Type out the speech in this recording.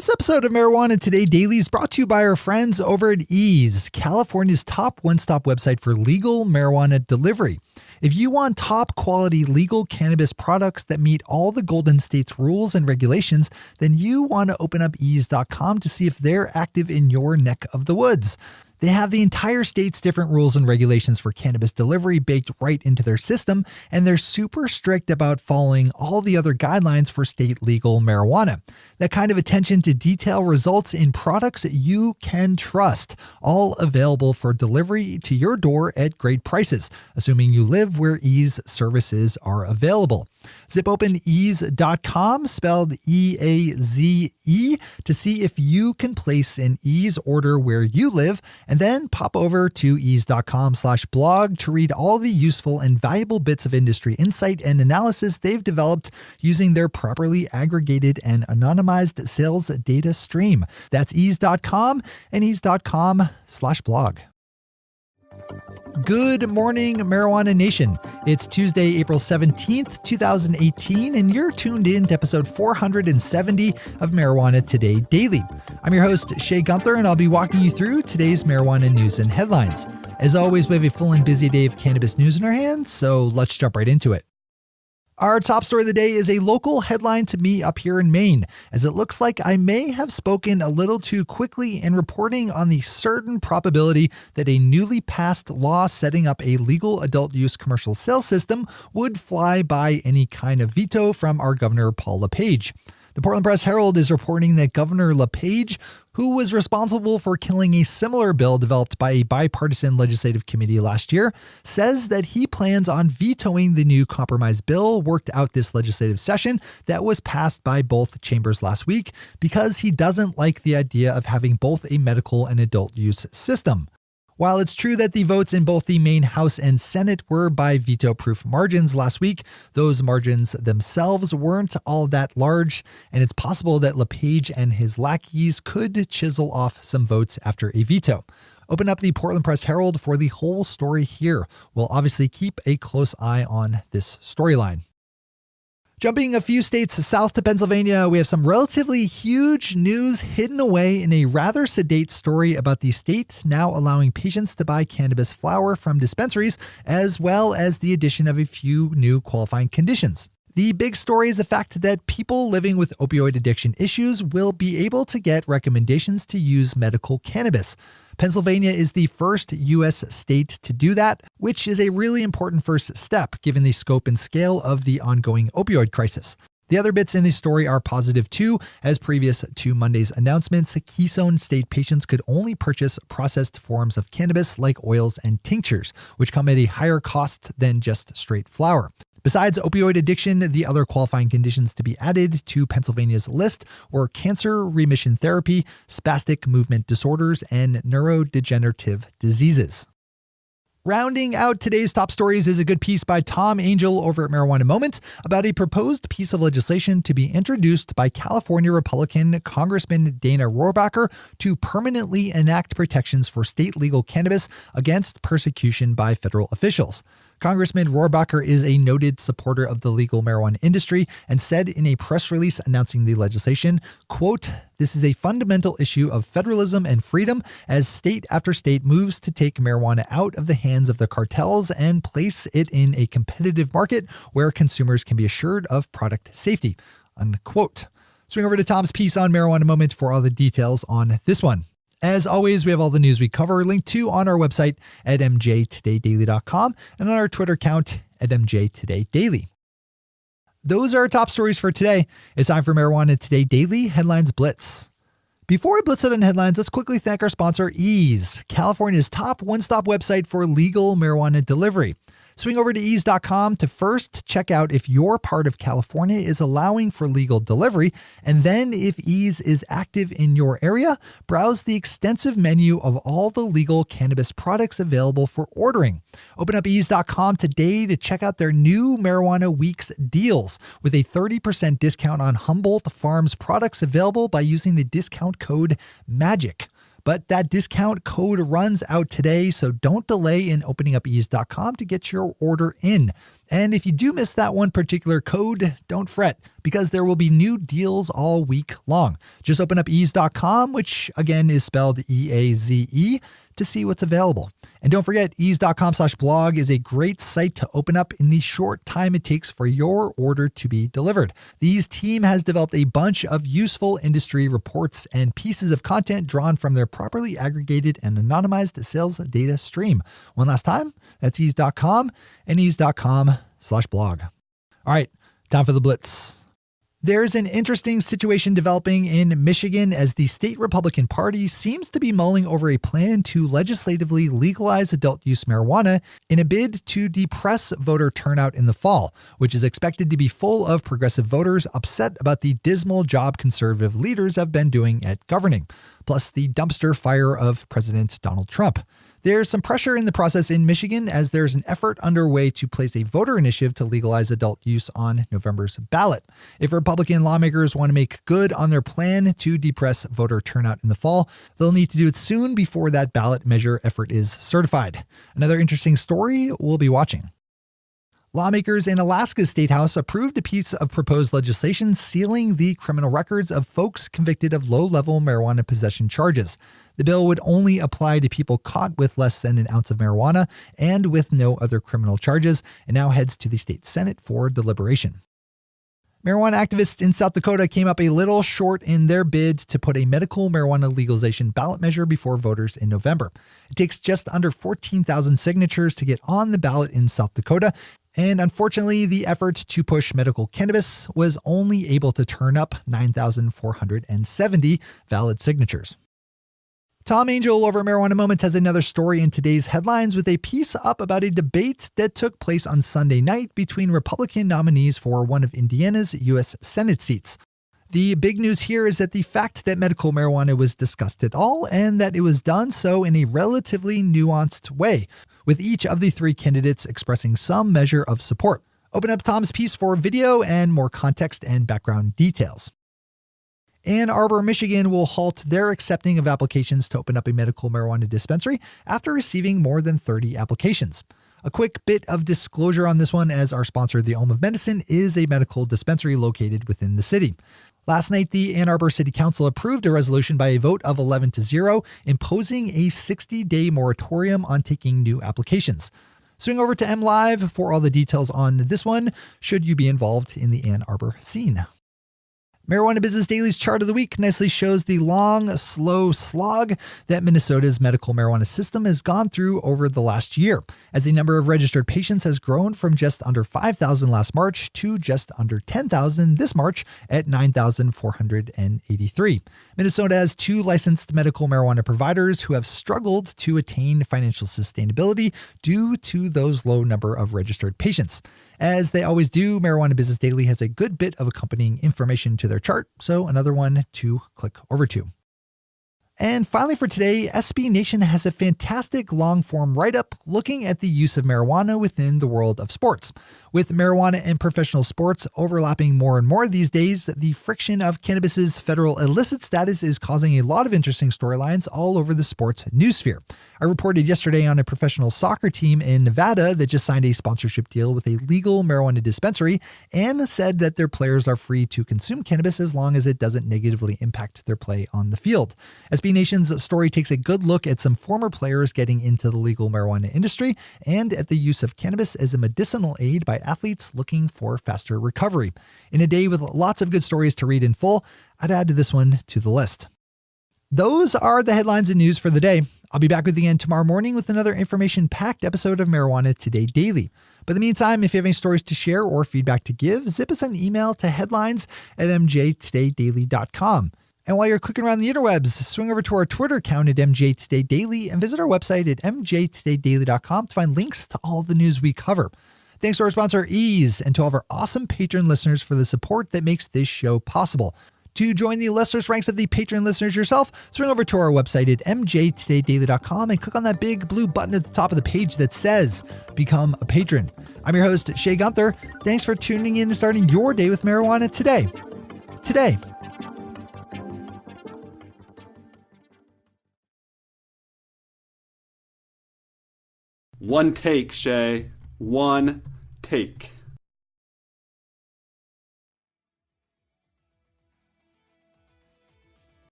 This episode of Marijuana Today Daily is brought to you by our friends over at Ease, California's top one-stop website for legal marijuana delivery. If you want top quality legal cannabis products that meet all the Golden State's rules and regulations, then you want to open up ease.com to see if they're active in your neck of the woods. They have the entire state's different rules and regulations for cannabis delivery baked right into their system, and they're super strict about following all the other guidelines for state legal marijuana. That kind of attention to detail results in products that you can trust, all available for delivery to your door at great prices, assuming you live where Ease services are available. Zip open ease.com, spelled E-A-Z-E, to see if you can place an Ease order where you live, and then pop over to ease.com/blog to read all the useful and valuable bits of industry insight and analysis they've developed using their properly aggregated and anonymized sales data stream. That's ease.com and ease.com/blog. Good morning, Marijuana Nation. It's Tuesday, April 17th, 2018, and you're tuned in to episode 470 of Marijuana Today Daily. I'm your host, Shay Gunther, and I'll be walking you through today's marijuana news and headlines. As always, we have a full and busy day of cannabis news in our hands, so let's jump right into it. Our top story of the day is a local headline to me up here in Maine, as it looks like I may have spoken a little too quickly in reporting on the certain probability that a newly passed law setting up a legal adult use commercial sales system would fly by any kind of veto from our Governor Paul LePage. The Portland Press Herald is reporting that Governor LePage, who was responsible for killing a similar bill developed by a bipartisan legislative committee last year, says that he plans on vetoing the new compromise bill worked out this legislative session that was passed by both chambers last week because he doesn't like the idea of having both a medical and adult use system. While it's true that the votes in both the Maine House and Senate were by veto-proof margins last week, those margins themselves weren't all that large, and it's possible that LePage and his lackeys could chisel off some votes after a veto. Open up the Portland Press Herald for the whole story here. We'll obviously keep a close eye on this storyline. Jumping a few states south to Pennsylvania, we have some relatively huge news hidden away in a rather sedate story about the state now allowing patients to buy cannabis flower from dispensaries, as well as the addition of a few new qualifying conditions. The big story is the fact that people living with opioid addiction issues will be able to get recommendations to use medical cannabis. Pennsylvania is the first U.S. state to do that, which is a really important first step given the scope and scale of the ongoing opioid crisis. The other bits in the story are positive too, as previous to Monday's announcements, Keystone State patients could only purchase processed forms of cannabis like oils and tinctures, which come at a higher cost than just straight flower. Besides opioid addiction, the other qualifying conditions to be added to Pennsylvania's list were cancer remission therapy, spastic movement disorders, and neurodegenerative diseases. Rounding out today's top stories is a good piece by Tom Angel over at Marijuana Moment about a proposed piece of legislation to be introduced by California Republican Congressman Dana Rohrabacher to permanently enact protections for state legal cannabis against persecution by federal officials. Congressman Rohrabacher is a noted supporter of the legal marijuana industry and said in a press release announcing the legislation, quote, "This is a fundamental issue of federalism and freedom as state after state moves to take marijuana out of the hands of the cartels and place it in a competitive market where consumers can be assured of product safety," unquote. Swing over to Tom's piece on Marijuana Moment for all the details on this one. As always, we have all the news we cover linked to on our website at mjtodaydaily.com and on our Twitter account at mjtodaydaily. Those are our top stories for today. It's time for Marijuana Today Daily Headlines Blitz. Before we blitz it on headlines, let's quickly thank our sponsor, Ease, California's top one-stop website for legal marijuana delivery. Swing over to ease.com to first check out if your part of California is allowing for legal delivery, and then if Ease is active in your area, browse the extensive menu of all the legal cannabis products available for ordering. Open up ease.com today to check out their new Marijuana Weeks deals with a 30% discount on Humboldt Farms products available by using the discount code MAGIC. But that discount code runs out today, so don't delay in opening up ease.com to get your order in. And if you do miss that one particular code, don't fret, because there will be new deals all week long. Just open up ease.com, which again is spelled EAZE, to see what's available. And don't forget, ease.com/blog is a great site to open up in the short time it takes for your order to be delivered. The Ease team has developed a bunch of useful industry reports and pieces of content drawn from their properly aggregated and anonymized sales data stream. One last time, that's ease.com and ease.com/blog. All right, time for the Blitz. There's an interesting situation developing in Michigan as the state Republican Party seems to be mulling over a plan to legislatively legalize adult use marijuana in a bid to depress voter turnout in the fall, which is expected to be full of progressive voters upset about the dismal job conservative leaders have been doing at governing, plus the dumpster fire of President Donald Trump. There's some pressure in the process in Michigan as there's an effort underway to place a voter initiative to legalize adult use on November's ballot. If Republican lawmakers want to make good on their plan to depress voter turnout in the fall, they'll need to do it soon before that ballot measure effort is certified. Another interesting story we'll be watching. Lawmakers in Alaska's State House approved a piece of proposed legislation sealing the criminal records of folks convicted of low-level marijuana possession charges. The bill would only apply to people caught with less than an ounce of marijuana and with no other criminal charges, and now heads to the state Senate for deliberation. Marijuana activists in South Dakota came up a little short in their bid to put a medical marijuana legalization ballot measure before voters in November. It takes just under 14,000 signatures to get on the ballot in South Dakota, and unfortunately, the effort to push medical cannabis was only able to turn up 9,470 valid signatures. Tom Angel over at Marijuana Moment has another story in today's headlines with a piece up about a debate that took place on Sunday night between Republican nominees for one of Indiana's U.S. Senate seats. The big news here is that the fact that medical marijuana was discussed at all and that it was done so in a relatively nuanced way, with each of the three candidates expressing some measure of support. Open up Tom's piece for video and more context and background details. Arbor, Michigan will halt their accepting of applications to open up a medical marijuana dispensary after receiving more than 30 applications. A quick bit of disclosure on this one, as our sponsor, the Home of Medicine, is a medical dispensary located within the city. Last night, the Ann Arbor City Council approved a resolution by a vote of 11-0, imposing a 60-day moratorium on taking new applications. Swing over to MLive for all the details on this one, should you be involved in the Ann Arbor scene. Marijuana Business Daily's chart of the week nicely shows the long, slow slog that Minnesota's medical marijuana system has gone through over the last year, as the number of registered patients has grown from just under 5,000 last March to just under 10,000 this March at 9,483. Minnesota has 2 licensed medical marijuana providers who have struggled to attain financial sustainability due to those low number of registered patients. As they always do, Marijuana Business Daily has a good bit of accompanying information to their chart, so another one to click over to. And finally for today, SB Nation has a fantastic long-form write-up looking at the use of marijuana within the world of sports. With marijuana and professional sports overlapping more and more these days, the friction of cannabis's federal illicit status is causing a lot of interesting storylines all over the sports newsphere. I reported yesterday on a professional soccer team in Nevada that just signed a sponsorship deal with a legal marijuana dispensary and said that their players are free to consume cannabis as long as it doesn't negatively impact their play on the field. SB Nation's story takes a good look at some former players getting into the legal marijuana industry and at the use of cannabis as a medicinal aid by athletes looking for faster recovery. In a day with lots of good stories to read in full, I'd add this one to the list. Those are the headlines and news for the day. I'll be back with you again tomorrow morning with another information-packed episode of Marijuana Today Daily. But in the meantime, if you have any stories to share or feedback to give, zip us an email to headlines@mjtodaydaily.com. And while you're clicking around the interwebs, swing over to our Twitter account at mjtodaydaily and visit our website at mjtodaydaily.com to find links to all the news we cover. Thanks to our sponsor, Ease, and to all of our awesome patron listeners for the support that makes this show possible. To join the illustrious ranks of the patron listeners yourself, swing over to our website at mjtodaydaily.com and click on that big blue button at the top of the page that says Become a Patron. I'm your host, Shay Gunther. Thanks for tuning in and starting your day with marijuana today. One take, Shay. One take.